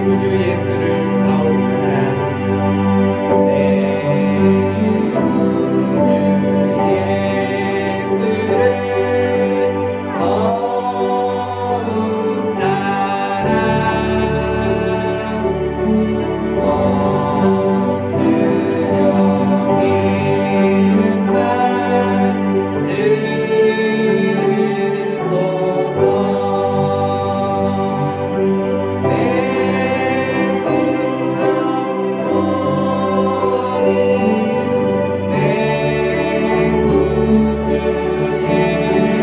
구주 예수를 바울사랑 내 구주 예수를 바울사랑 엎드려 기는 말 들으소서. 내 진정 소리 내 구주 예수를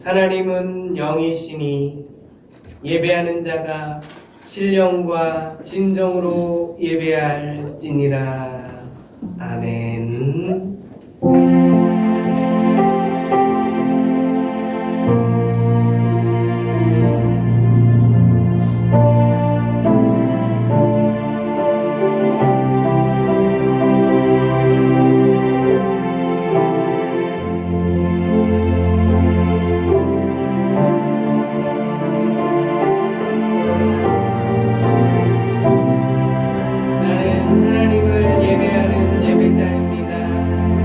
하나님은 영이시니 예배하는 자가 신령과 진정으로 예배할지니라. 아멘. 나는 하나님을 예배하는 예배자입니다.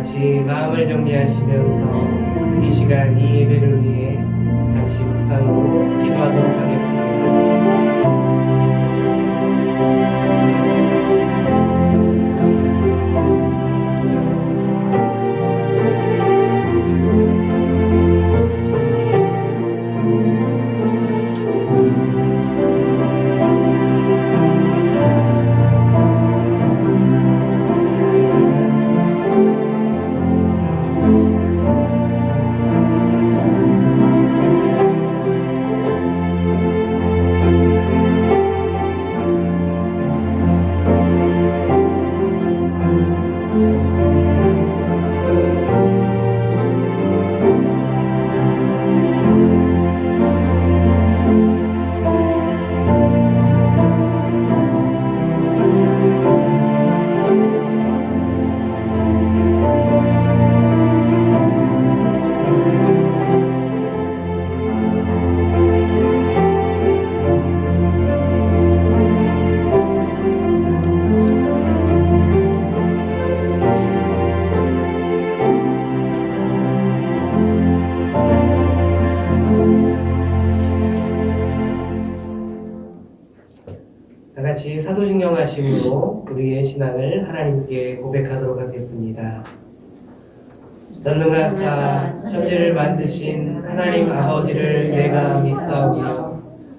같이 마음을 정리하시면서 이 시간 이 예배를 위해 잠시 묵상으로 기도하도록 하겠습니다. 다 같이 사도신경 하심으로 우리의 신앙을 하나님께 고백하도록 하겠습니다. 전능하사 천지를 만드신 하나님 아버지를 내가 믿사오며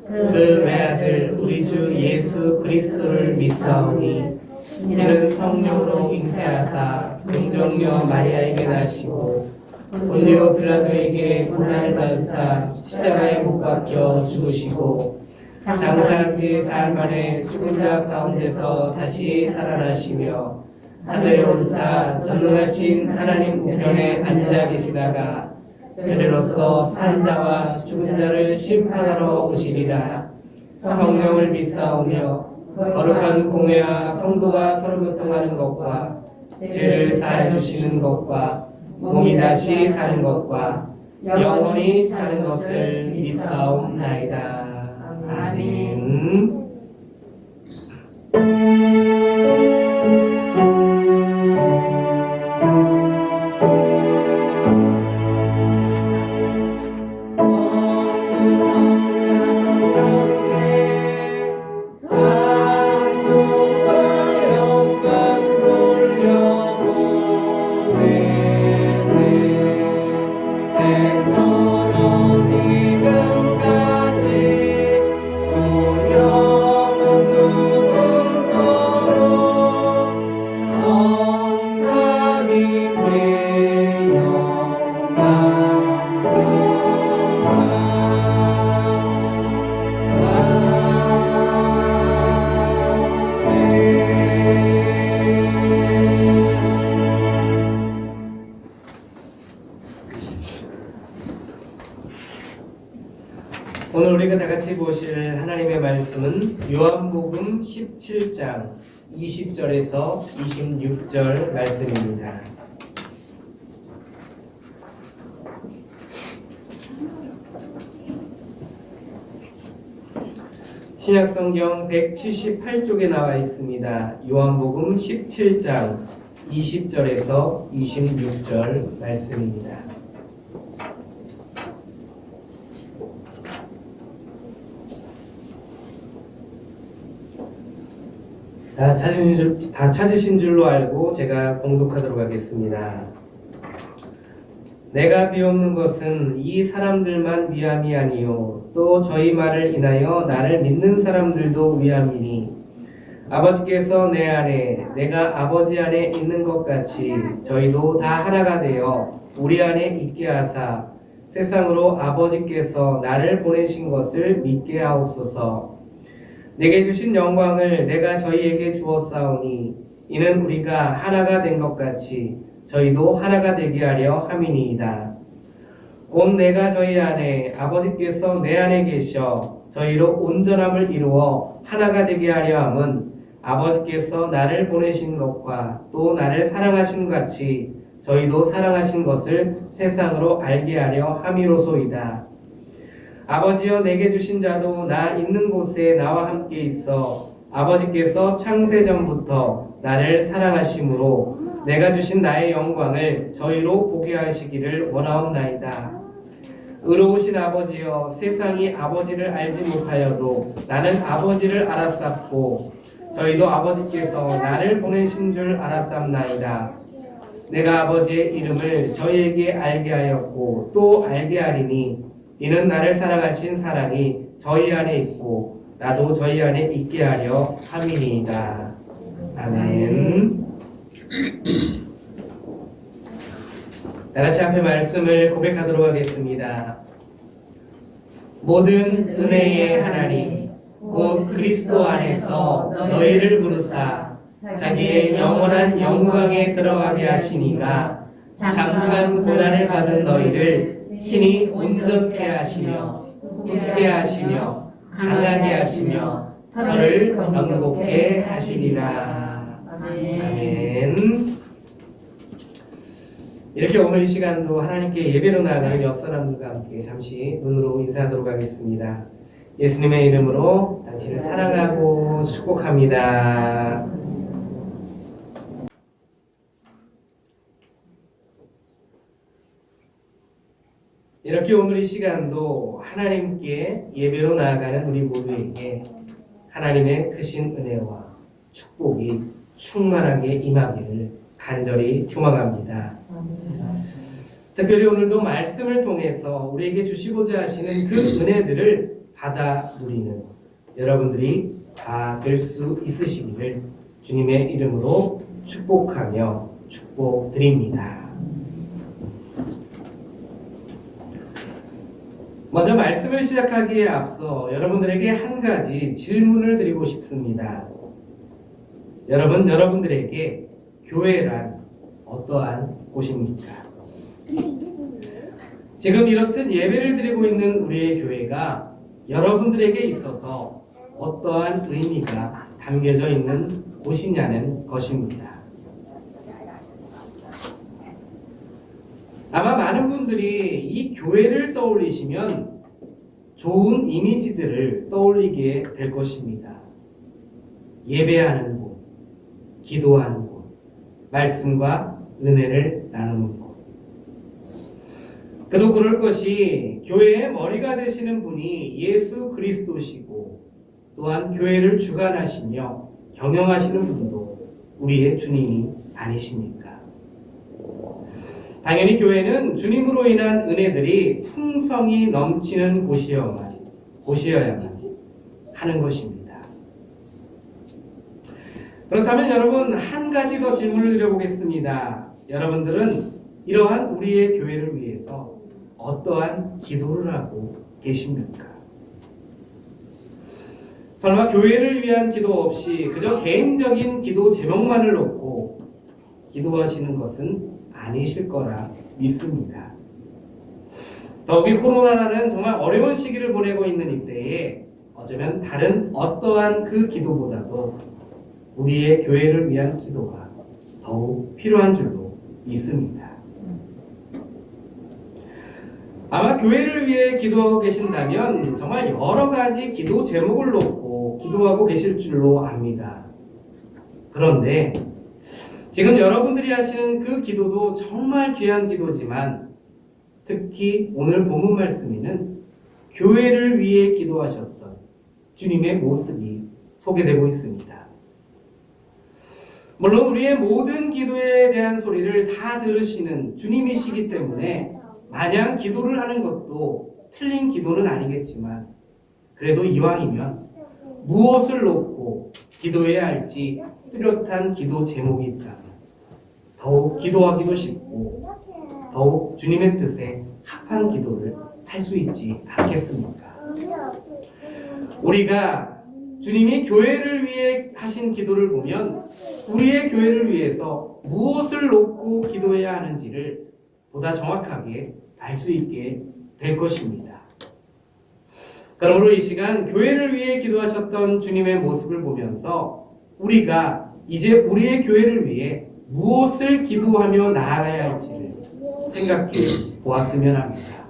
그 외아들 우리 주 예수 그리스도를 믿사오니 이는 성령으로 잉태하사 긍정녀 마리아에게 나시고 본디오 빌라도에게 고난을 받으사 십자가에 못 박혀 죽으시고 장사한 지 사흘 만에 죽은 자 가운데서 다시 살아나시며 하늘에 오르사 전능하신 하나님 우편에 앉아 계시다가 저리로서 산 자와 죽은 자를 심판하러 오시리라. 성령을 믿사오며 거룩한 공회와 성도가 서로 교통하는 것과 죄를 사해 주시는 것과 몸이 다시 사는 것과 영원히 사는 것을 믿사옵나이다. 아멘. 오늘 우리가 다 같이 보실 하나님의 말씀은 요한복음 17장 20절에서 26절 말씀입니다. 신약성경 178쪽에 나와 있습니다. 요한복음 17장 20절에서 26절 말씀입니다. 다 찾으신 줄로 알고 제가 공독하도록 하겠습니다. 내가 비옵는 것은 이 사람들만 위함이 아니요 또 저희 말을 인하여 나를 믿는 사람들도 위함이니 아버지께서 내 안에 내가 아버지 안에 있는 것 같이 저희도 다 하나가 되어 우리 안에 있게 하사 세상으로 아버지께서 나를 보내신 것을 믿게 하옵소서. 내게 주신 영광을 내가 저희에게 주었사오니 이는 우리가 하나가 된 것 같이 저희도 하나가 되게 하려 함이니이다. 곧 내가 저희 안에 아버지께서 내 안에 계셔 저희로 온전함을 이루어 하나가 되게 하려 함은 아버지께서 나를 보내신 것과 또 나를 사랑하신 같이 저희도 사랑하신 것을 세상으로 알게 하려 함이로소이다. 아버지여 내게 주신 자도 나 있는 곳에 나와 함께 있어 아버지께서 창세 전부터 나를 사랑하심으로 내가 주신 나의 영광을 저희로 보게 하시기를 원하옵나이다. 의로우신 아버지여, 세상이 아버지를 알지 못하여도 나는 아버지를 알았사옵고 저희도 아버지께서 나를 보내신 줄 알았사옵나이다. 내가 아버지의 이름을 저희에게 알게 하였고 또 알게 하리니 이는 나를 사랑하신 사랑이 저희 안에 있고 나도 저희 안에 있게 하려 함이니이다. 아멘. 다같이 앞에 말씀을 고백하도록 하겠습니다. 모든 은혜의 하나님 곧 그리스도 안에서 너희를 부르사 자기의 영원한 영광에 들어가게 하시니가 잠깐 고난을 받은 너희를 친히 온전케 하시며 굳게 하시며 강하게 하시며 너를 견고케 하시리라. 아멘. 이렇게 오늘 이 시간도 하나님께 예배로 나아가는 옆 사람들과 함께 잠시 눈으로 인사하도록 하겠습니다. 예수님의 이름으로 당신을 사랑하고 축복합니다. 이렇게 오늘 이 시간도 하나님께 예배로 나아가는 우리 모두에게 하나님의 크신 은혜와 축복이 충만하게 임하기를 간절히 소망합니다. 특별히 오늘도 말씀을 통해서 우리에게 주시고자 하시는 그 은혜들을 받아 누리는 여러분들이 다 될 수 있으시기를 주님의 이름으로 축복하며 축복드립니다. 먼저 말씀을 시작하기에 앞서 여러분들에게 한 가지 질문을 드리고 싶습니다. 여러분들에게 교회란 어떠한 곳입니까? 지금 이렇듯 예배를 드리고 있는 우리의 교회가 여러분들에게 있어서 어떠한 의미가 담겨져 있는 곳이냐는 것입니다. 아마 많은 분들이 이 교회를 떠올리시면 좋은 이미지들을 떠올리게 될 것입니다. 예배하는 곳, 기도하는 곳, 말씀과 은혜를 나누는 곳. 그도 그럴 것이 교회의 머리가 되시는 분이 예수 그리스도시고 또한 교회를 주관하시며 경영하시는 분도 우리의 주님이 아니십니까? 당연히 교회는 주님으로 인한 은혜들이 풍성이 넘치는 곳이어야만 하는 것입니다. 그렇다면 여러분, 한 가지 더 질문을 드려보겠습니다. 여러분들은 이러한 우리의 교회를 위해서 어떠한 기도를 하고 계십니까? 설마 교회를 위한 기도 없이 그저 개인적인 기도 제목만을 놓고 기도하시는 것은 아니실 거라 믿습니다. 더욱이 코로나라는 정말 어려운 시기를 보내고 있는 이때에 어쩌면 다른 어떠한 그 기도보다도 우리의 교회를 위한 기도가 더욱 필요한 줄로 믿습니다. 아마 교회를 위해 기도하고 계신다면 정말 여러 가지 기도 제목을 놓고 기도하고 계실 줄로 압니다. 그런데 지금 여러분들이 하시는 그 기도도 정말 귀한 기도지만 특히 오늘 본문 말씀에는 교회를 위해 기도하셨던 주님의 모습이 소개되고 있습니다. 물론 우리의 모든 기도에 대한 소리를 다 들으시는 주님이시기 때문에 마냥 기도를 하는 것도 틀린 기도는 아니겠지만 그래도 이왕이면 무엇을 놓고 기도해야 할지 뚜렷한 기도 제목이 있다면 더욱 기도하기도 쉽고 더욱 주님의 뜻에 합한 기도를 할 수 있지 않겠습니까? 우리가 주님이 교회를 위해 하신 기도를 보면 우리의 교회를 위해서 무엇을 놓고 기도해야 하는지를 보다 정확하게 알 수 있게 될 것입니다. 그러므로 이 시간 교회를 위해 기도하셨던 주님의 모습을 보면서 우리가 이제 우리의 교회를 위해 무엇을 기도하며 나아가야 할지를 생각해 보았으면 합니다.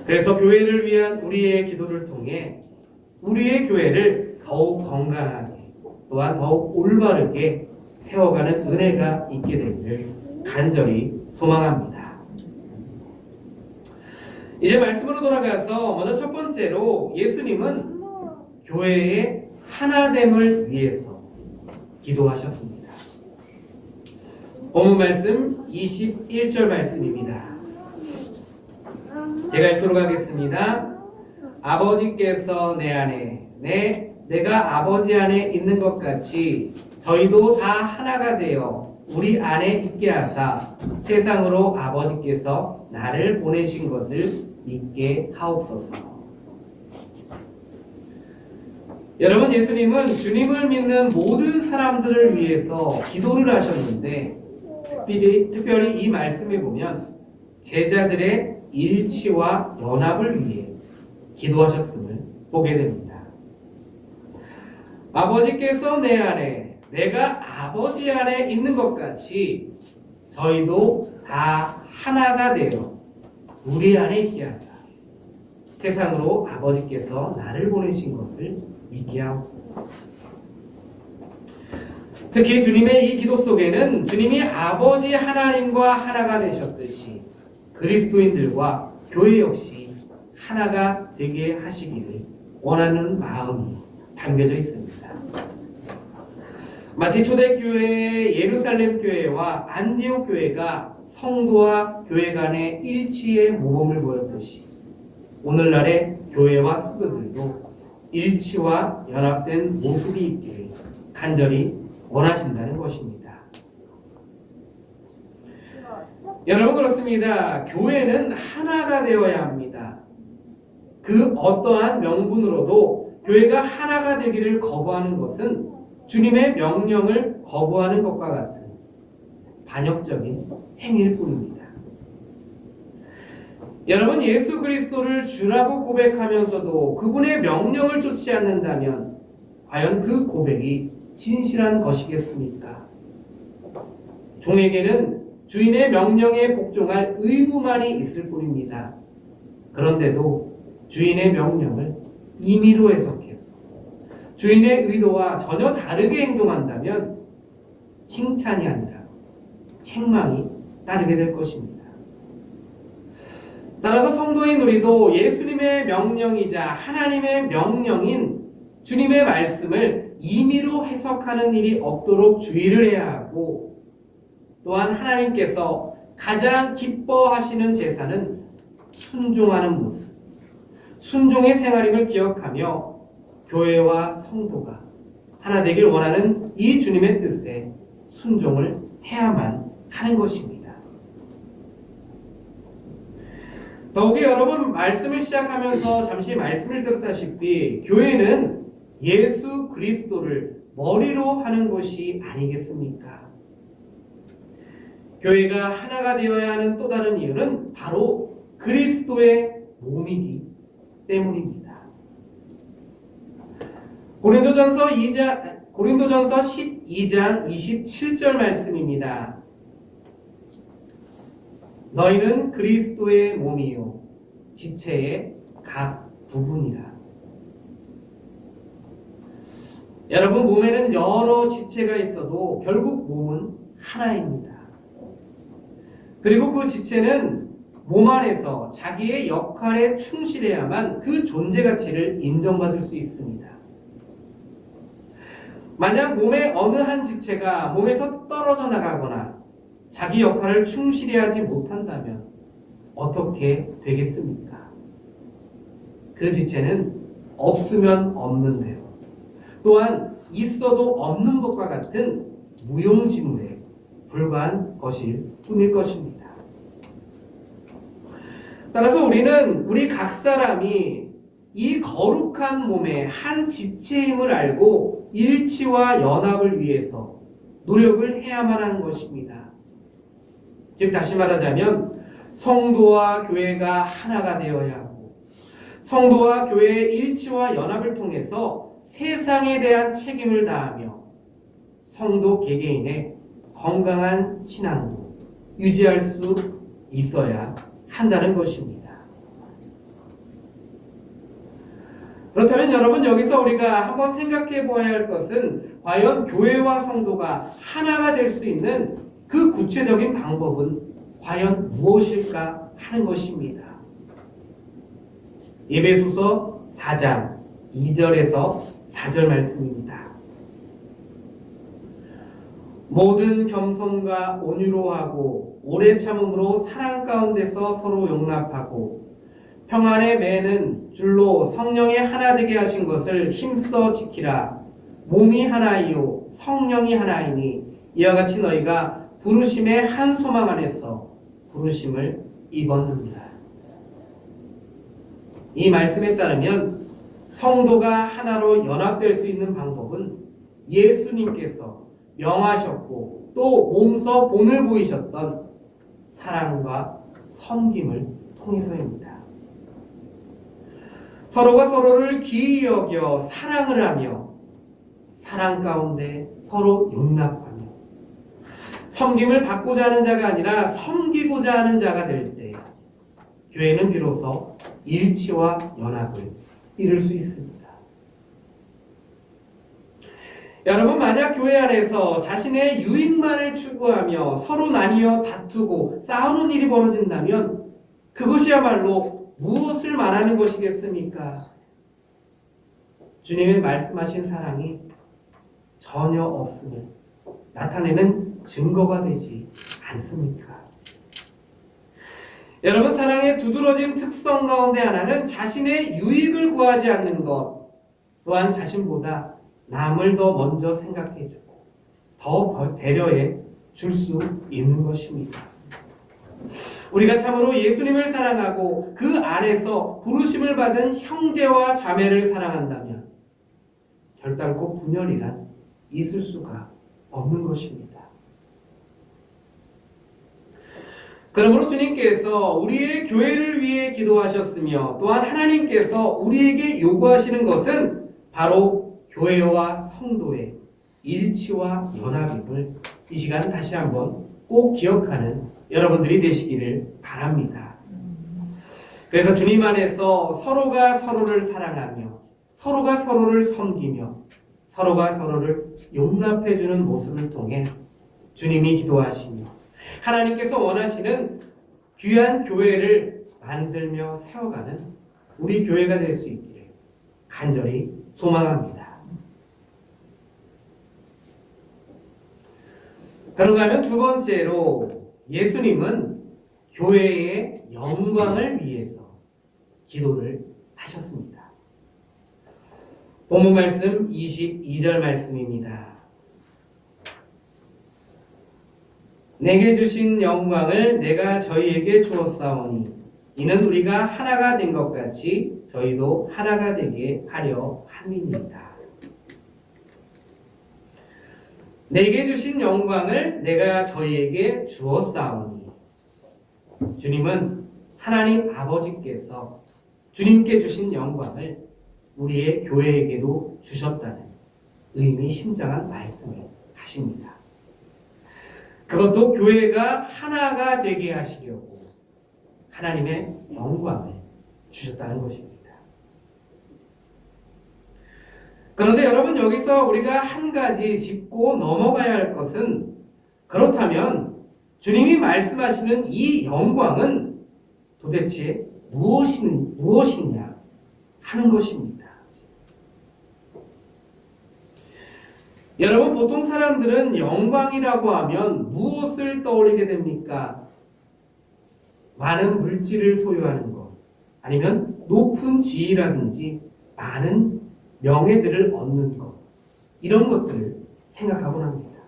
그래서 교회를 위한 우리의 기도를 통해 우리의 교회를 더욱 건강하게 또한 더욱 올바르게 세워가는 은혜가 있게 되기를 간절히 소망합니다. 이제 말씀으로 돌아가서 먼저 첫 번째로 예수님은 교회의 하나됨을 위해서 기도하셨습니다. 본문 말씀 21절 말씀입니다. 제가 읽도록 하겠습니다. 아버지께서 내 안에 내가 아버지 안에 있는 것 같이 저희도 다 하나가 되어 우리 안에 있게 하사 세상으로 아버지께서 나를 보내신 것을 믿게 하옵소서. 여러분, 예수님은 주님을 믿는 모든 사람들을 위해서 기도를 하셨는데 특별히 이 말씀에 보면 제자들의 일치와 연합을 위해 기도하셨음을 보게 됩니다. 아버지께서 내 안에 내가 아버지 안에 있는 것 같이 저희도 다 하나가 되어 우리 안에 있게 하사 세상으로 아버지께서 나를 보내신 것을 믿게 하옵소서. 특히 주님의 이 기도 속에는 주님이 아버지 하나님과 하나가 되셨듯이 그리스도인들과 교회 역시 하나가 되게 하시기를 원하는 마음이 담겨져 있습니다. 마치 초대교회의 예루살렘 교회와 안디옥 교회가 성도와 교회 간의 일치의 모범을 보였듯이 오늘날의 교회와 성도들도 일치와 연합된 모습이 있기를 간절히 원하신다는 것입니다. 여러분, 그렇습니다. 교회는 하나가 되어야 합니다. 그 어떠한 명분으로도 교회가 하나가 되기를 거부하는 것은 주님의 명령을 거부하는 것과 같은 반역적인 행위일 뿐입니다. 여러분, 예수 그리스도를 주라고 고백하면서도 그분의 명령을 쫓지 않는다면 과연 그 고백이 진실한 것이겠습니까? 종에게는 주인의 명령에 복종할 의무만이 있을 뿐입니다. 그런데도 주인의 명령을 임의로 해석해서 주인의 의도와 전혀 다르게 행동한다면 칭찬이 아니라 책망이 따르게 될 것입니다. 따라서 성도인 우리도 예수님의 명령이자 하나님의 명령인 주님의 말씀을 임의로 해석하는 일이 없도록 주의를 해야 하고, 또한 하나님께서 가장 기뻐하시는 제사는 순종하는 모습, 순종의 생활임을 기억하며 교회와 성도가 하나 되길 원하는 이 주님의 뜻에 순종을 해야만 하는 것입니다. 더욱이 여러분, 말씀을 시작하면서 잠시 말씀을 들었다시피 교회는 예수 그리스도를 머리로 하는 것이 아니겠습니까? 교회가 하나가 되어야 하는 또 다른 이유는 바로 그리스도의 몸이기 때문입니다. 고린도전서 12장 27절 말씀입니다. 너희는 그리스도의 몸이요 지체의 각 부분이라. 여러분, 몸에는 여러 지체가 있어도 결국 몸은 하나입니다. 그리고 그 지체는 몸 안에서 자기의 역할에 충실해야만 그 존재 가치를 인정받을 수 있습니다. 만약 몸의 어느 한 지체가 몸에서 떨어져 나가거나 자기 역할을 충실히 하지 못한다면 어떻게 되겠습니까? 그 지체는 없으면 없는 대로, 또한 있어도 없는 것과 같은 무용지물에 불과한 것일 뿐일 것입니다. 따라서 우리 각 사람이 이 거룩한 몸의 한 지체임을 알고 일치와 연합을 위해서 노력을 해야만 하는 것입니다. 즉, 다시 말하자면 성도와 교회가 하나가 되어야 하고, 성도와 교회의 일치와 연합을 통해서 세상에 대한 책임을 다하며 성도 개개인의 건강한 신앙도 유지할 수 있어야 한다는 것입니다. 그렇다면 여러분, 여기서 우리가 한번 생각해 보아야 할 것은 과연 교회와 성도가 하나가 될 수 있는 그 구체적인 방법은 과연 무엇일까 하는 것입니다. 에베소서 4장 2절에서 4절 말씀입니다. 모든 겸손과 온유로 하고 오래 참음으로 사랑 가운데서 서로 용납하고 평안에 매는 줄로 성령의 하나 되게 하신 것을 힘써 지키라. 몸이 하나이요 성령이 하나이니 이와 같이 너희가 부르심의 한 소망 안에서 부르심을 입었느니라. 이 말씀에 따르면 성도가 하나로 연합될 수 있는 방법은 예수님께서 명하셨고 또 몸소 본을 보이셨던 사랑과 섬김을 통해서입니다. 서로가 서로를 귀히 여겨 사랑을 하며 사랑 가운데 서로 용납하며 섬김을 받고자 하는 자가 아니라 섬기고자 하는 자가 될 때 교회는 비로소 일치와 연합을 이룰 수 있습니다. 여러분, 만약 교회 안에서 자신의 유익만을 추구하며 서로 나뉘어 다투고 싸우는 일이 벌어진다면 그것이야말로 무엇을 말하는 것이겠습니까? 주님의 말씀하신 사랑이 전혀 없음을 나타내는 증거가 되지 않습니까? 여러분, 사랑의 두드러진 특성 가운데 하나는 자신의 유익을 구하지 않는 것, 또한 자신보다 남을 더 먼저 생각해주고 더 배려해 줄 수 있는 것입니다. 우리가 참으로 예수님을 사랑하고 그 안에서 부르심을 받은 형제와 자매를 사랑한다면 결단코 분열이란 있을 수가 없는 것입니다. 그러므로 주님께서 우리의 교회를 위해 기도하셨으며 또한 하나님께서 우리에게 요구하시는 것은 바로 교회와 성도의 일치와 연합임을 이 시간 다시 한번 꼭 기억하는 여러분들이 되시기를 바랍니다. 그래서 주님 안에서 서로가 서로를 사랑하며 서로가 서로를 섬기며 서로가 서로를 용납해주는 모습을 통해 주님이 기도하시며 하나님께서 원하시는 귀한 교회를 만들며 세워가는 우리 교회가 될 수 있기를 간절히 소망합니다. 그런가 하면 두 번째로 예수님은 교회의 영광을 위해서 기도를 하셨습니다. 본문 말씀 22절 말씀입니다. 내게 주신 영광을 내가 저희에게 주었사오니 이는 우리가 하나가 된 것 같이 저희도 하나가 되게 하려 함이니이다. 내게 주신 영광을 내가 저희에게 주었사오니, 주님은 하나님 아버지께서 주님께 주신 영광을 우리의 교회에게도 주셨다는 의미심장한 말씀을 하십니다. 그것도 교회가 하나가 되게 하시려고 하나님의 영광을 주셨다는 것입니다. 그런데 여러분, 여기서 우리가 한 가지 짚고 넘어가야 할 것은, 그렇다면 주님이 말씀하시는 이 영광은 도대체 무엇이냐 하는 것입니다. 여러분, 보통 사람들은 영광이라고 하면 무엇을 떠올리게 됩니까? 많은 물질을 소유하는 것, 아니면 높은 지위라든지 많은 명예들을 얻는 것, 이런 것들을 생각하곤 합니다.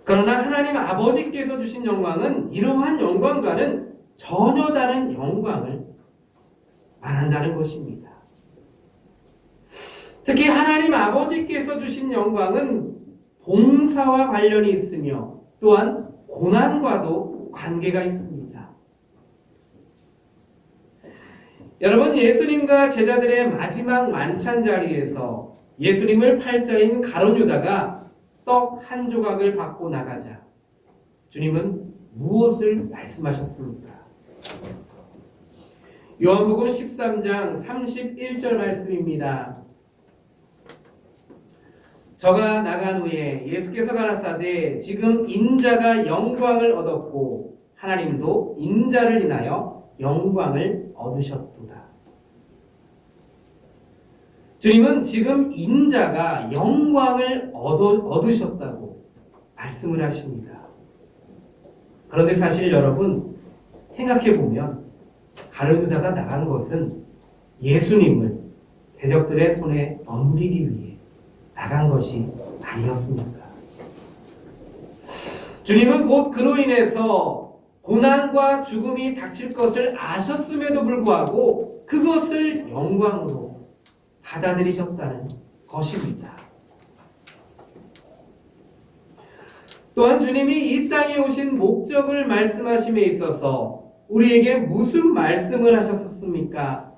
그러나 하나님 아버지께서 주신 영광은 이러한 영광과는 전혀 다른 영광을 말한다는 것입니다. 특히 하나님 아버지께서 주신 영광은 봉사와 관련이 있으며 또한 고난과도 관계가 있습니다. 여러분, 예수님과 제자들의 마지막 만찬 자리에서 예수님을 팔자인 가룟 유다가 떡 한 조각을 받고 나가자 주님은 무엇을 말씀하셨습니까? 요한복음 13장 31절 말씀입니다. 저가 나간 후에 예수께서 가라사대 지금 인자가 영광을 얻었고 하나님도 인자를 인하여 영광을 얻으셨도다. 주님은 지금 인자가 영광을 얻으셨다고 말씀을 하십니다. 그런데 사실 여러분 생각해 보면 가룟 유다가 나간 것은 예수님을 대적들의 손에 넘기기 위해 나간 것이 아니었습니까? 주님은 곧 그로 인해서 고난과 죽음이 닥칠 것을 아셨음에도 불구하고 그것을 영광으로 받아들이셨다는 것입니다. 또한 주님이 이 땅에 오신 목적을 말씀하심에 있어서 우리에게 무슨 말씀을 하셨습니까?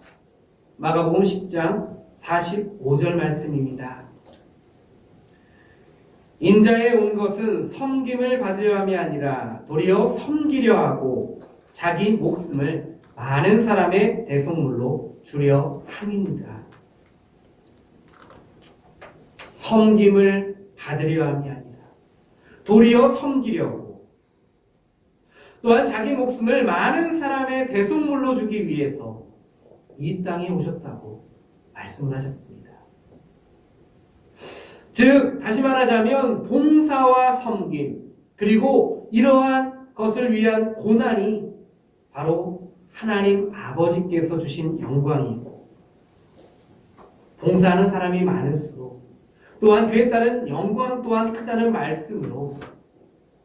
마가복음 10장 45절 말씀입니다. 인자에 온 것은 섬김을 받으려 함이 아니라 도리어 섬기려 하고 자기 목숨을 많은 사람의 대속물로 주려 함이니라. 섬김을 받으려 함이 아니라 도리어 섬기려고, 또한 자기 목숨을 많은 사람의 대속물로 주기 위해서 이 땅에 오셨다고 말씀을 하셨습니다. 즉 다시 말하자면 봉사와 섬김, 그리고 이러한 것을 위한 고난이 바로 하나님 아버지께서 주신 영광이고, 봉사하는 사람이 많을수록 또한 그에 따른 영광 또한 크다는 말씀으로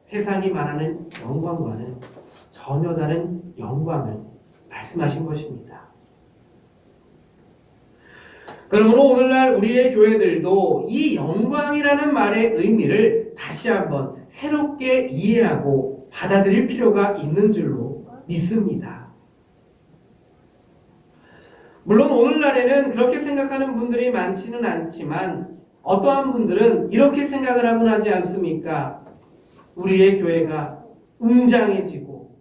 세상이 말하는 영광과는 전혀 다른 영광을 말씀하신 것입니다. 그러므로 오늘날 우리의 교회들도 이 영광이라는 말의 의미를 다시 한번 새롭게 이해하고 받아들일 필요가 있는 줄로 믿습니다. 물론 오늘날에는 그렇게 생각하는 분들이 많지는 않지만 어떠한 분들은 이렇게 생각을 하곤 하지 않습니까? 우리의 교회가 웅장해지고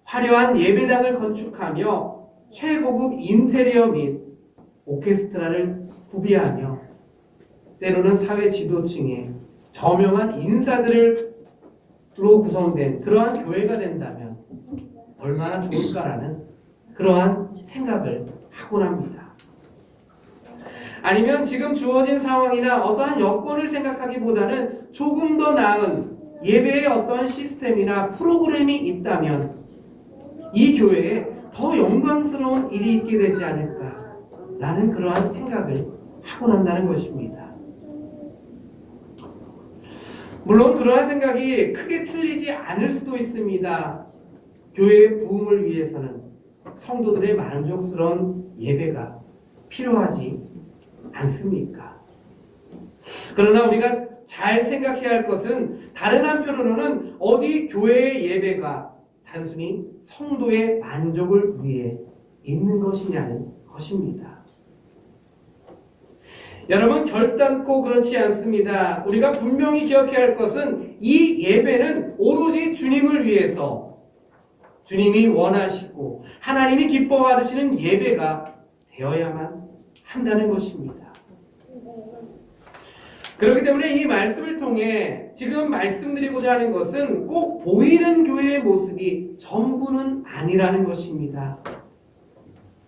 화려한 예배당을 건축하며 최고급 인테리어 및 오케스트라를 구비하며 때로는 사회 지도층의 저명한 인사들로 구성된 그러한 교회가 된다면 얼마나 좋을까라는 그러한 생각을 하곤 합니다. 아니면 지금 주어진 상황이나 어떠한 여건을 생각하기보다는 조금 더 나은 예배의 어떠한 시스템이나 프로그램이 있다면 이 교회에 더 영광스러운 일이 있게 되지 않을까라는 그러한 생각을 하곤 한다는 것입니다. 물론 그러한 생각이 크게 틀리지 않을 수도 있습니다. 교회의 부흥을 위해서는 성도들의 만족스러운 예배가 필요하지 않습니까? 그러나 우리가 잘 생각해야 할 것은 다른 한편으로는 어디 교회의 예배가 단순히 성도의 만족을 위해 있는 것이냐는 것입니다. 여러분 결단코 그렇지 않습니다. 우리가 분명히 기억해야 할 것은 이 예배는 오로지 주님을 위해서 주님이 원하시고 하나님이 기뻐받으시는 예배가 되어야만 한다는 것입니다. 그렇기 때문에 이 말씀을 통해 지금 말씀드리고자 하는 것은 꼭 보이는 교회의 모습이 전부는 아니라는 것입니다.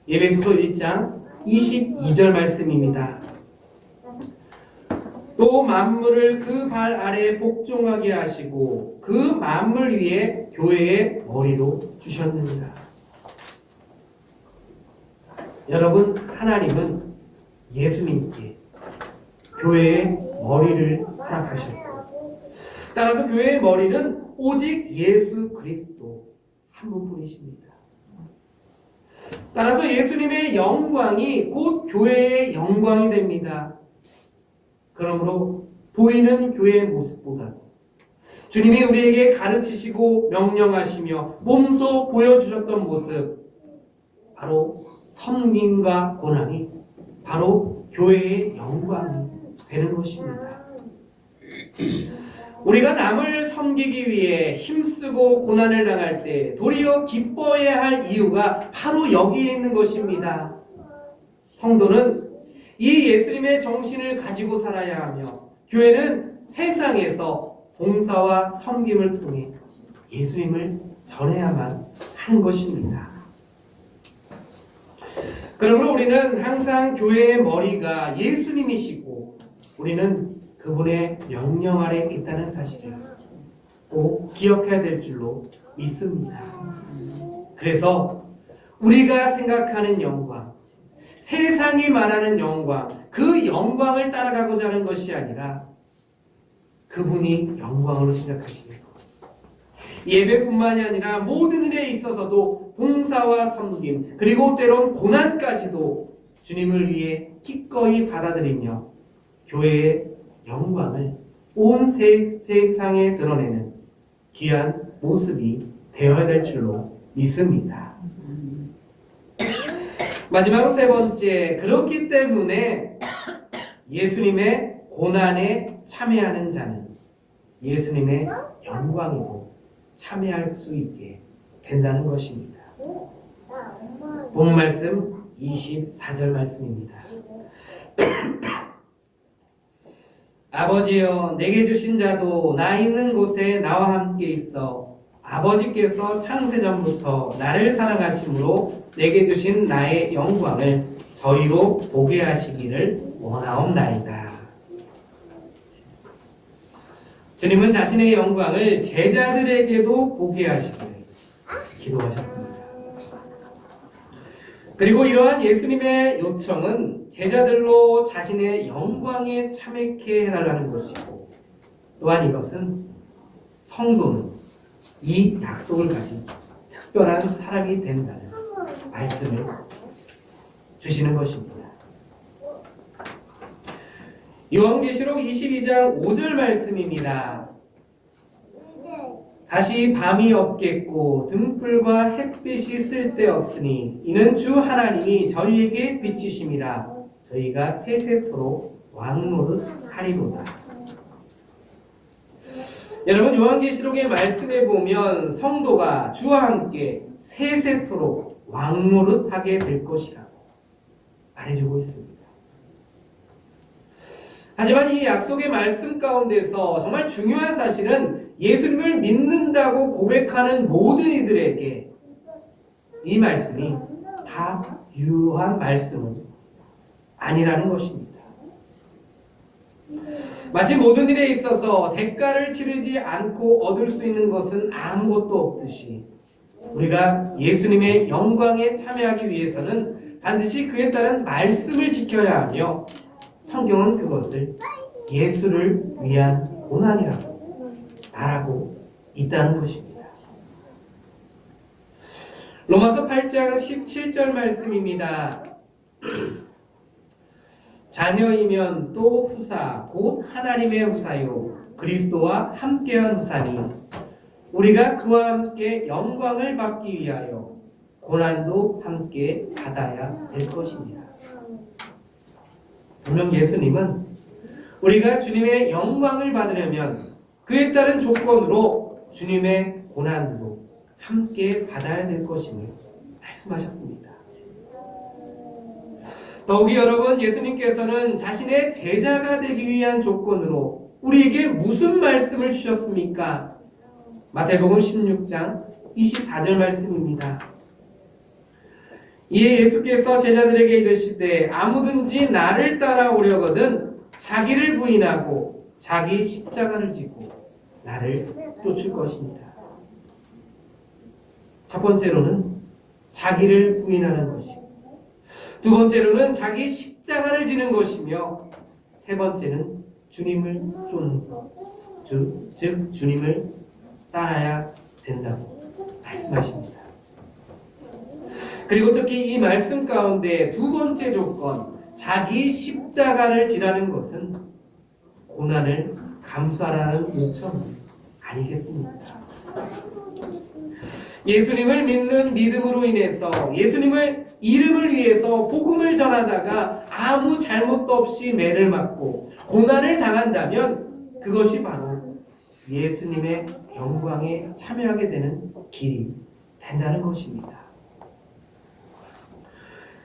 에베소서 1장 22절 말씀입니다. 또 만물을 그 발 아래에 복종하게 하시고 그 만물 위에 교회의 머리로 주셨느니라. 여러분, 하나님은 예수님께 교회의 머리를 허락하셨고, 따라서 교회의 머리는 오직 예수 그리스도 한 분뿐이십니다. 따라서 예수님의 영광이 곧 교회의 영광이 됩니다. 그러므로 보이는 교회의 모습보다도 주님이 우리에게 가르치시고 명령하시며 몸소 보여주셨던 모습, 바로 섬김과 고난이 바로 교회의 영광이 되는 것입니다. 우리가 남을 섬기기 위해 힘쓰고 고난을 당할 때 도리어 기뻐해야 할 이유가 바로 여기에 있는 것입니다. 성도는 이 예수님의 정신을 가지고 살아야 하며 교회는 세상에서 봉사와 섬김을 통해 예수님을 전해야만 하는 것입니다. 그러므로 우리는 항상 교회의 머리가 예수님이시고 우리는 그분의 명령 아래 있다는 사실을 꼭 기억해야 될 줄로 믿습니다. 그래서 우리가 생각하는 영광, 세상이 말하는 영광, 그 영광을 따라가고자 하는 것이 아니라 그분이 영광으로 생각하시는 것. 예배뿐만이 아니라 모든 일에 있어서도 봉사와 섬김, 그리고 때론 고난까지도 주님을 위해 기꺼이 받아들이며 교회의 영광을 온 세상에 드러내는 귀한 모습이 되어야 될 줄로 믿습니다. 마지막으로 세 번째, 그렇기 때문에 예수님의 고난에 참여하는 자는 예수님의 영광에도 참여할 수 있게 된다는 것입니다. 본 말씀 24절 말씀입니다. 아버지여, 내게 주신 자도 나 있는 곳에 나와 함께 있어 아버지께서 창세전부터 나를 사랑하심으로 내게 주신 나의 영광을 저희로 보게 하시기를 원하옵나이다. 주님은 자신의 영광을 제자들에게도 보게 하시기를 기도하셨습니다. 그리고 이러한 예수님의 요청은 제자들로 자신의 영광에 참여케 해달라는 것이고, 또한 이것은 성도는 이 약속을 가진 특별한 사람이 된다는 말씀을 주시는 것입니다. 요한계시록 22장 5절 말씀입니다. 다시 밤이 없겠고 등불과 햇빛이 쓸데없으니 이는 주 하나님이 저희에게 비치심이라 저희가 세세토록 왕노릇 하리로다. 여러분, 요한계시록의 말씀에 보면 성도가 주와 함께 세세토록 왕노릇 하게 될 것이라고 말해주고 있습니다. 하지만 이 약속의 말씀 가운데서 정말 중요한 사실은 예수님을 믿는다고 고백하는 모든 이들에게 이 말씀이 다 유효한 말씀은 아니라는 것입니다. 마치 모든 일에 있어서 대가를 치르지 않고 얻을 수 있는 것은 아무것도 없듯이 우리가 예수님의 영광에 참여하기 위해서는 반드시 그에 따른 말씀을 지켜야 하며 성경은 그것을 예수를 위한 고난이라고 말하고 있다는 것입니다. 로마서 8장 17절 말씀입니다. 자녀이면 또 후사 곧 하나님의 후사요 그리스도와 함께한 후사니 우리가 그와 함께 영광을 받기 위하여 고난도 함께 받아야 될 것입니다. 분명 예수님은 우리가 주님의 영광을 받으려면 그에 따른 조건으로 주님의 고난도 함께 받아야 될 것임을 말씀하셨습니다. 더욱이 여러분, 예수님께서는 자신의 제자가 되기 위한 조건으로 우리에게 무슨 말씀을 주셨습니까? 마태복음 16장 24절 말씀입니다. 이에 예수께서 제자들에게 이르시되 아무든지 나를 따라오려거든 자기를 부인하고 자기 십자가를 지고 나를 쫓을 것입니다. 첫 번째로는 자기를 부인하는 것이고, 두 번째로는 자기 십자가를 지는 것이며, 세 번째는 주님을 쫓는 것, 즉 주님을 따라야 된다고 말씀하십니다. 그리고 특히 이 말씀 가운데 두 번째 조건, 자기 십자가를 지라는 것은 고난을 감수하라는 요청 아니겠습니까? 예수님을 믿는 믿음으로 인해서 예수님을 이름을 위해서 복음을 전하다가 아무 잘못도 없이 매를 맞고 고난을 당한다면 그것이 바로 예수님의 영광에 참여하게 되는 길이 된다는 것입니다.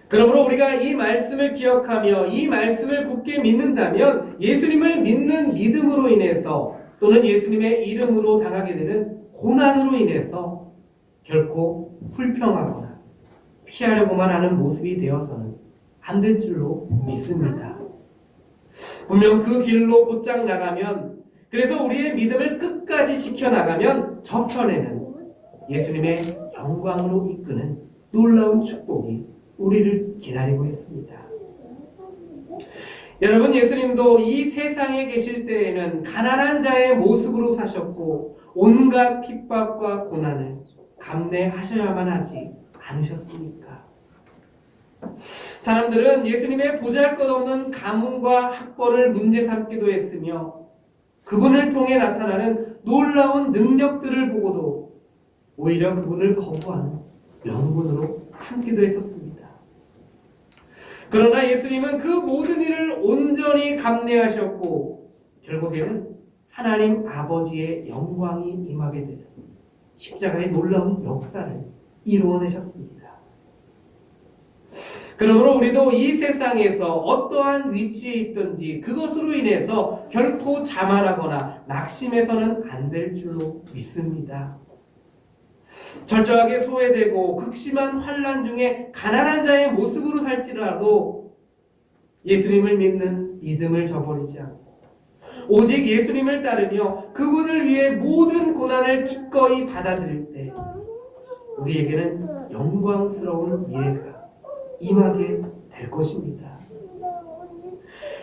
그러므로 우리가 이 말씀을 기억하며 이 말씀을 굳게 믿는다면 예수님을 믿는 믿음으로 인해서 또는 예수님의 이름으로 당하게 되는 고난으로 인해서 결코 불평하거나 피하려고만 하는 모습이 되어서는 안 될 줄로 믿습니다. 분명 그 길로 곧장 나가면, 그래서 우리의 믿음을 끝까지 지켜나가면 저편에는 예수님의 영광으로 이끄는 놀라운 축복이 우리를 기다리고 있습니다. 여러분, 예수님도 이 세상에 계실 때에는 가난한 자의 모습으로 사셨고 온갖 핍박과 고난을 감내하셔야만 하지 않으셨습니까? 사람들은 예수님의 보잘것없는 가문과 학벌을 문제 삼기도 했으며 그분을 통해 나타나는 놀라운 능력들을 보고도 오히려 그분을 거부하는 명분으로 삼기도 했었습니다. 그러나 예수님은 그 모든 일을 온전히 감내하셨고 결국에는 하나님 아버지의 영광이 임하게 되는 십자가의 놀라운 역사를 이루어내셨습니다. 그러므로 우리도 이 세상에서 어떠한 위치에 있든지 그것으로 인해서 결코 자만하거나 낙심해서는 안 될 줄로 믿습니다. 철저하게 소외되고 극심한 환난 중에 가난한 자의 모습으로 살지라도 예수님을 믿는 믿음을 저버리지 않고 오직 예수님을 따르며 그분을 위해 모든 고난을 기꺼이 받아들일 때 우리에게는 영광스러운 미래가 임하게 될 것입니다.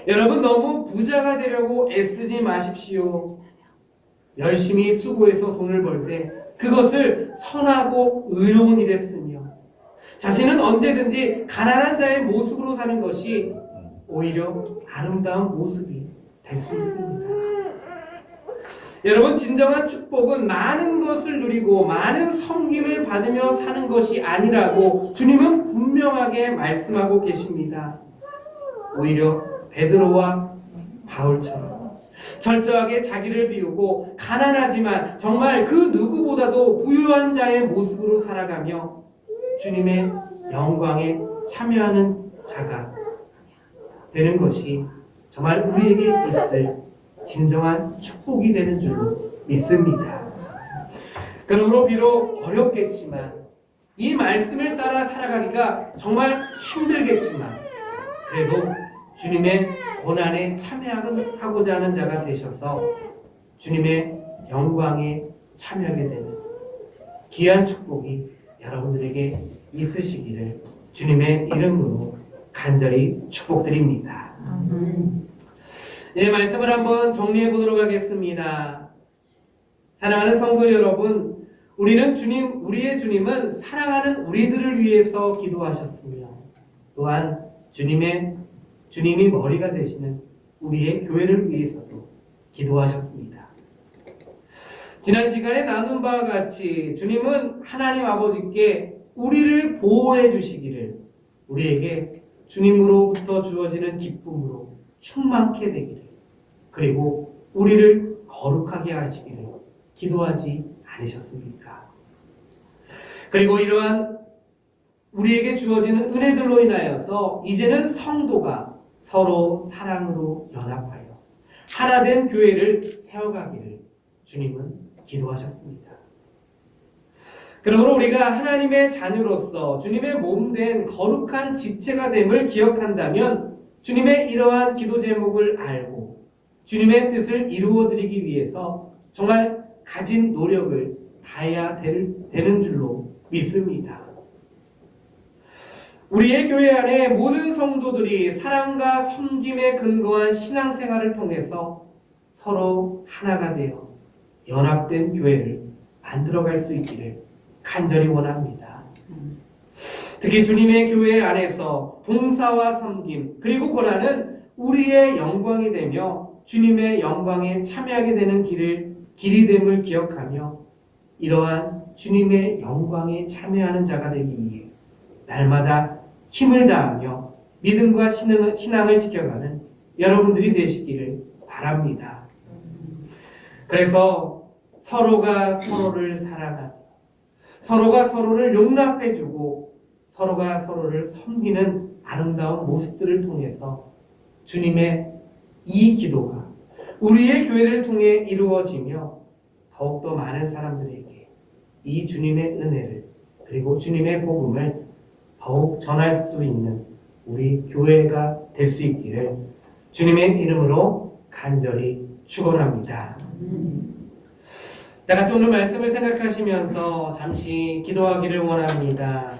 여러분, 너무 부자가 되려고 애쓰지 마십시오. 열심히 수고해서 돈을 벌 때 그것을 선하고 의로운 일에 쓰며 자신은 언제든지 가난한 자의 모습으로 사는 것이 오히려 아름다운 모습이 될 수 있습니다. 여러분, 진정한 축복은 많은 것을 누리고 많은 섬김을 받으며 사는 것이 아니라고 주님은 분명하게 말씀하고 계십니다. 오히려 베드로와 바울처럼 철저하게 자기를 비우고 가난하지만 정말 그 누구보다도 부유한 자의 모습으로 살아가며 주님의 영광에 참여하는 자가 되는 것이 정말 우리에게 있을 진정한 축복이 되는 줄로 믿습니다. 그러므로 비록 어렵겠지만 이 말씀을 따라 살아가기가 정말 힘들겠지만 그래도 주님의 고난에 참여하고자 하는 자가 되셔서 주님의 영광에 참여하게 되는 귀한 축복이 여러분들에게 있으시기를 주님의 이름으로 간절히 축복드립니다. 네, 말씀을 한번 정리해 보도록 하겠습니다. 사랑하는 성도 여러분, 우리의 주님은 사랑하는 우리들을 위해서 기도하셨으며 또한 주님이 머리가 되시는 우리의 교회를 위해서도 기도하셨습니다. 지난 시간에 나눈 바와 같이 주님은 하나님 아버지께 우리를 보호해 주시기를, 우리에게 주님으로부터 주어지는 기쁨으로 충만케 되기를, 그리고 우리를 거룩하게 하시기를 기도하지 않으셨습니까? 그리고 이러한 우리에게 주어지는 은혜들로 인하여서 이제는 성도가 서로 사랑으로 연합하여 하나된 교회를 세워가기를 주님은 기도하셨습니다. 그러므로 우리가 하나님의 자녀로서 주님의 몸된 거룩한 지체가 됨을 기억한다면 주님의 이러한 기도 제목을 알고 주님의 뜻을 이루어드리기 위해서 정말 가진 노력을 다해야 되는 줄로 믿습니다. 우리의 교회 안에 모든 성도들이 사랑과 섬김에 근거한 신앙생활을 통해서 서로 하나가 되어 연합된 교회를 만들어갈 수 있기를 간절히 원합니다. 특히 주님의 교회 안에서 봉사와 섬김 그리고 고난은 우리의 영광이 되며 주님의 영광에 참여하게 되는 길이 됨을 기억하며 이러한 주님의 영광에 참여하는 자가 되기 위해 날마다 힘을 다하며 믿음과 신앙을 지켜가는 여러분들이 되시기를 바랍니다. 그래서 서로가 서로를 사랑하며 서로가 서로를 용납해주고 서로가 서로를 섬기는 아름다운 모습들을 통해서 주님의 이 기도가 우리의 교회를 통해 이루어지며 더욱더 많은 사람들에게 이 주님의 은혜를 그리고 주님의 복음을 더욱 전할 수 있는 우리 교회가 될 수 있기를 주님의 이름으로 간절히 축원합니다. 다 같이 오늘 말씀을 생각하시면서 잠시 기도하기를 원합니다.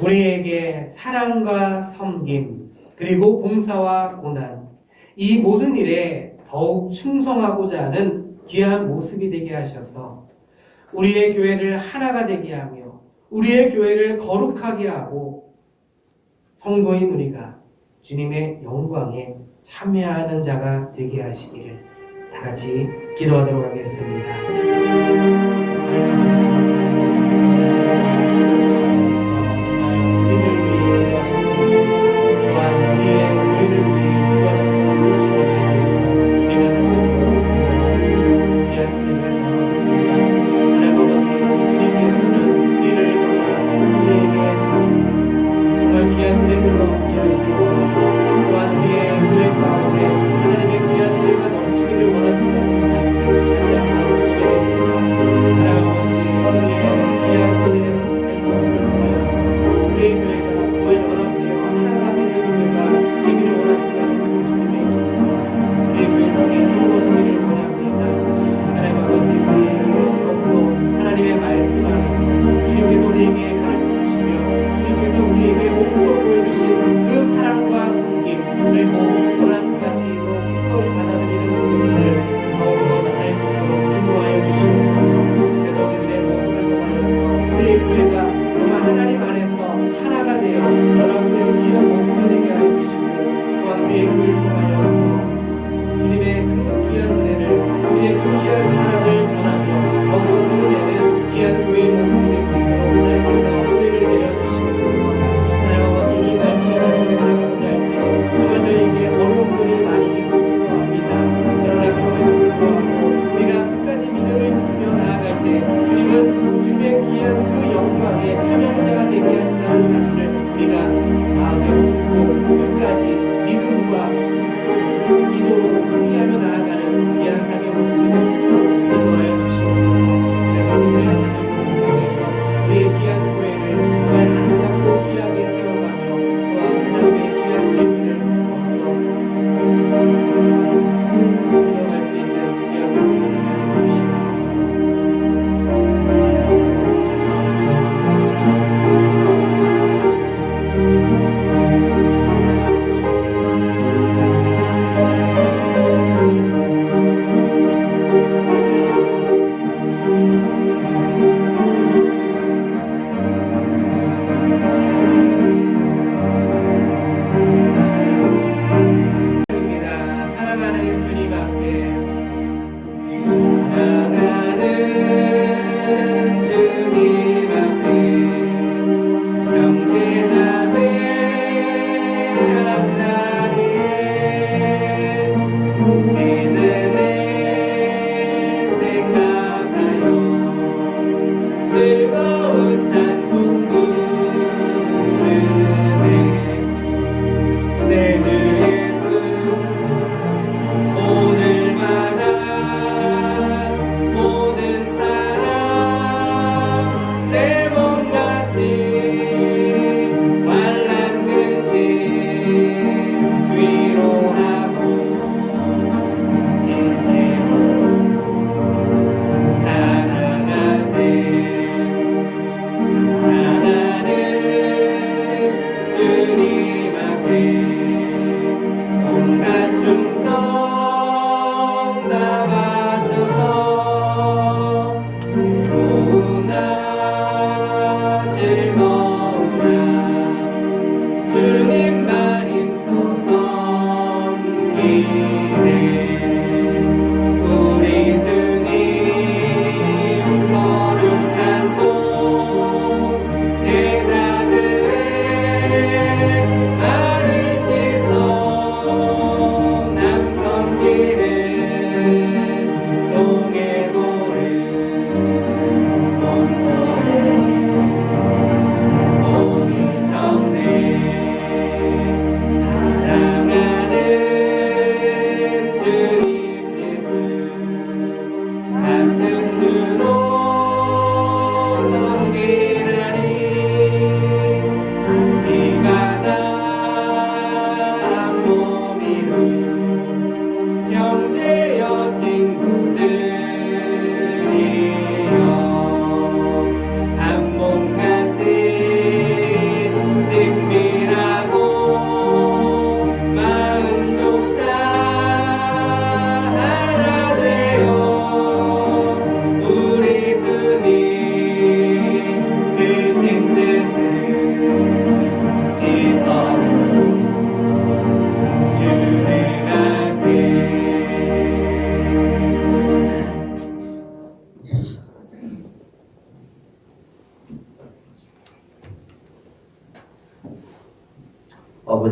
우리에게 사랑과 섬김 그리고 봉사와 고난 이 모든 일에 더욱 충성하고자 하는 귀한 모습이 되게 하셔서 우리의 교회를 하나가 되게 하며 우리의 교회를 거룩하게 하고 성도인 우리가 주님의 영광에 참여하는 자가 되게 하시기를 다 같이 기도하도록 하겠습니다. 하나님 아버지 감사합니다. 정말 우리를 위해 기도하셨던 주님 또한 우리의 교회를 위해 기도하셨던 그 주님에 대해서 우리가 다시 한번 귀한 은혜를 나눴습니다. 하나님 아버지 주님께서는 우리를 정말 귀한 은혜들로 함께 하시고 또한 우리의 교회 가운데 하나님의 귀한 은혜가 넘치기를 원하신다는 사실을 다시 한번 보게 됩니다. 하나님 아버지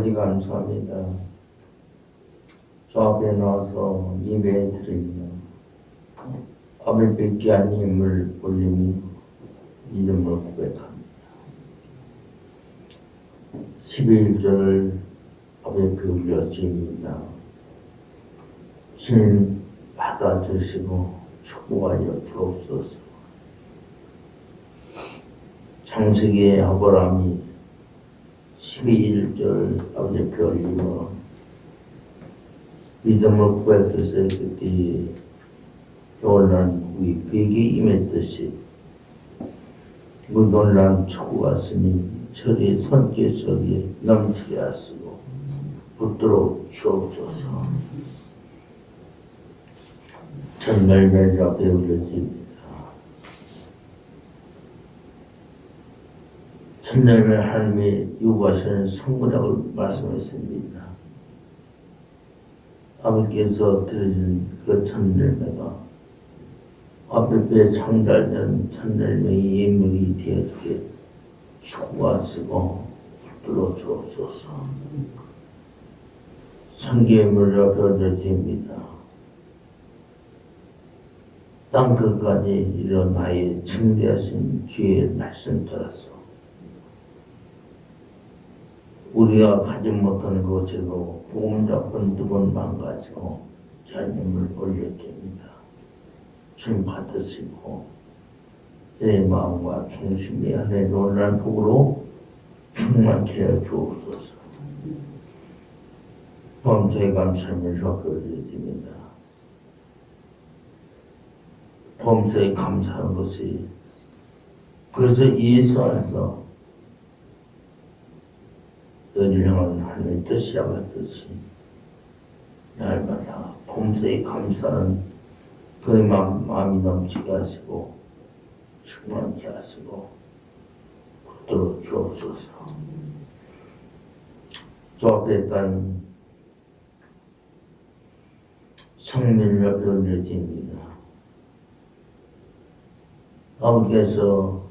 아버지 감사합니다. 저 앞에 나와서 예배 드리며 아버지 귀한 힘을 올리며 믿음을 고백합니다. 12일절을 아버지 올려드립니다. 주님 받아주시고 축복하여 주옵소서. 창세기의 아브라함이 12일절 아버지 올리며 믿음을 고백했을 그때 놀란 복이 그에게 임했듯이 그 놀란 축구가 쓰니 저리 손길속에 넘치게 하시고 붙들어 주옵소서. 전멸매주 앞에 올려집니다. 천열매 하나님의 요구하시는 성물이라고 말씀했습니다. 아버지께서 드려준 그 천열매가 앞에 창달되는 천열매의 예물이 되어주게 축복하시고 붙들어 주옵소서. 성경의 앞에 올려집니다. 땅 끝까지 이르러 나의 증대하신 주의 말씀 따라서 우리가 가지 못한 것으로 복음 잡은 두번 망가지고 자님을 올려드립니다. 주님 받으시고 내 마음과 중심이 안에 놀란 복으로 충만케 하여 주옵소서. 범사에 감사함을 주옵게 올려드립니다. 범사에 감사하는 것이 그래서 예수 안에서 너를 향한 하나님의 뜻이라고 했듯이 날마다 범사에 감사하는 그의 마음이 넘치게 하시고 충만케 하시고 붙들어 주옵소서. 주 앞에 있던 성밀 옆에 올려집니다. 아버지께서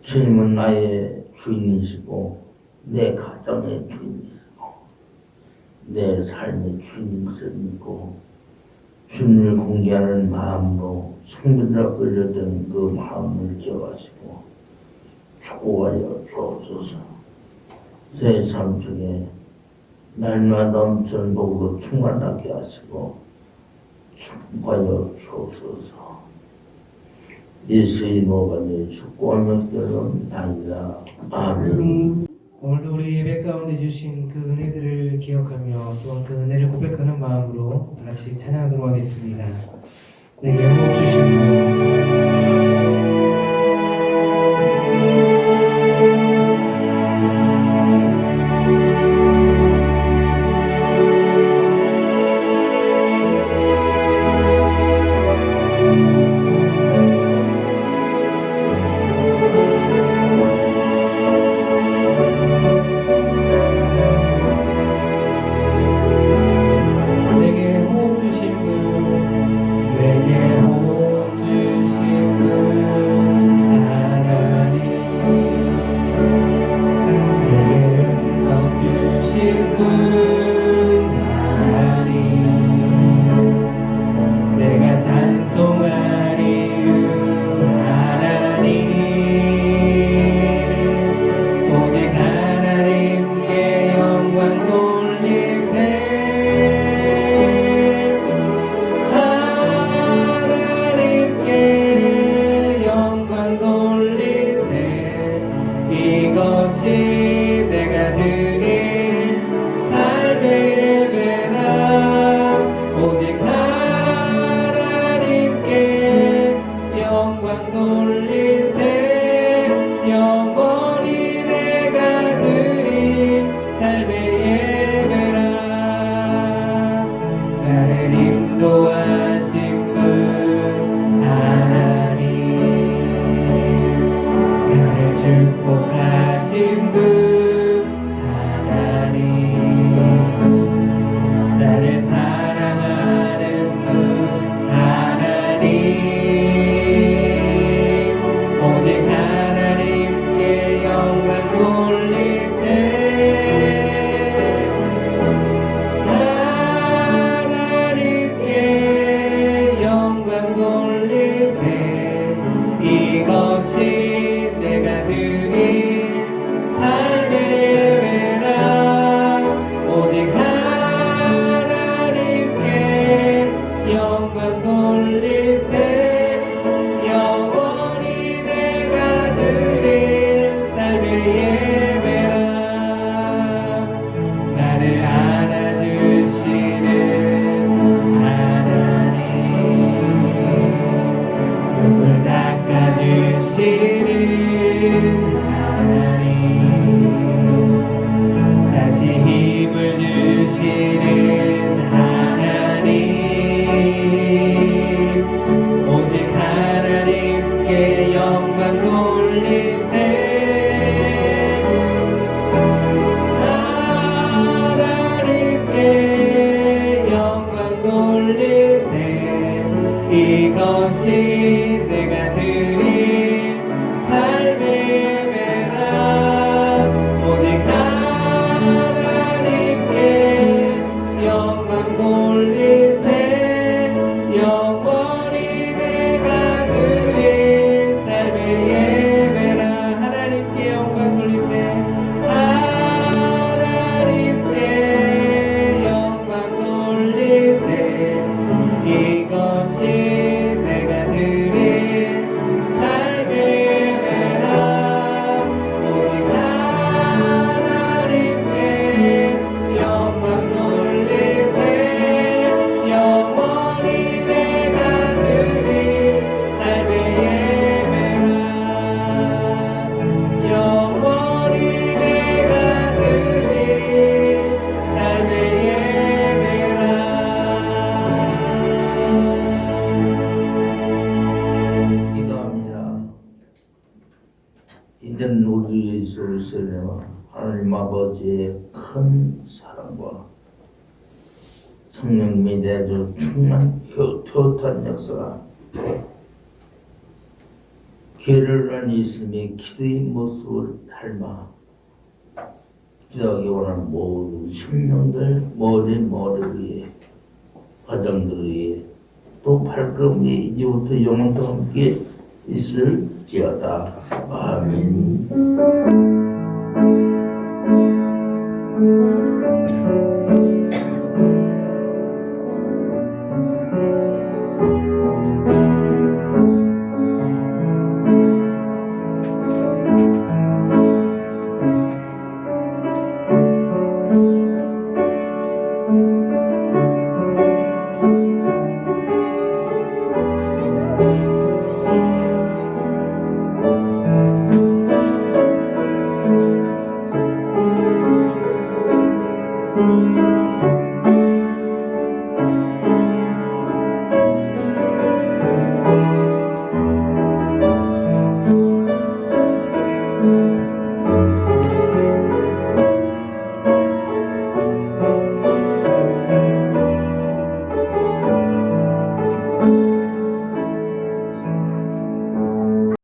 주님은 나의 주인이시고 내 가정의 주인이시고 내 삶의 주인임을 믿고 주님을 공개하는 마음으로 성전을 올려드는 그 마음을 기억하시고 축복하여 주옵소서. 제 삶 속에 날마다 넘치는 복으로 충만하게 하시고 축복하여 주옵소서. 예수의 이름으로 축복하며 기도합니다. 아멘. 오늘도 우리 예배 가운데 주신 그 은혜들을 기억하며 또한 그 은혜를 고백하는 마음으로 다 같이 찬양하도록 하겠습니다. 내게 호흡 주신 분 이것이 내가 드릴 삶의 예배라. 오직 하나님께 이것이 내가 드릴 삶의 예배라. 오직 하나님께 영광 돌리세. 영원히 내가 드릴 삶의 예배라. 하나님께 영광 돌리세. 하나님께 영광 돌리세. 이것이 내가 드릴 삶의 예배라. 오직 하나님께 영광 돌리세. 영원히 내가 드릴 삶의 예배라. 영원히 내가 드릴 삶의 예배라. 기도합니다. 이제는 우리 예수 그리스도와 하나님 아버지의 큰 사랑과 성령님이 내주 충만 교탄 역사가 게을러는 있음의 기도의 모습을 닮아 기도하기 원하는 모든 심령들 머리 위에 가정들 위에 또 발걸음 위에 이제부터 영원토록 함께 있을지어다. 아멘.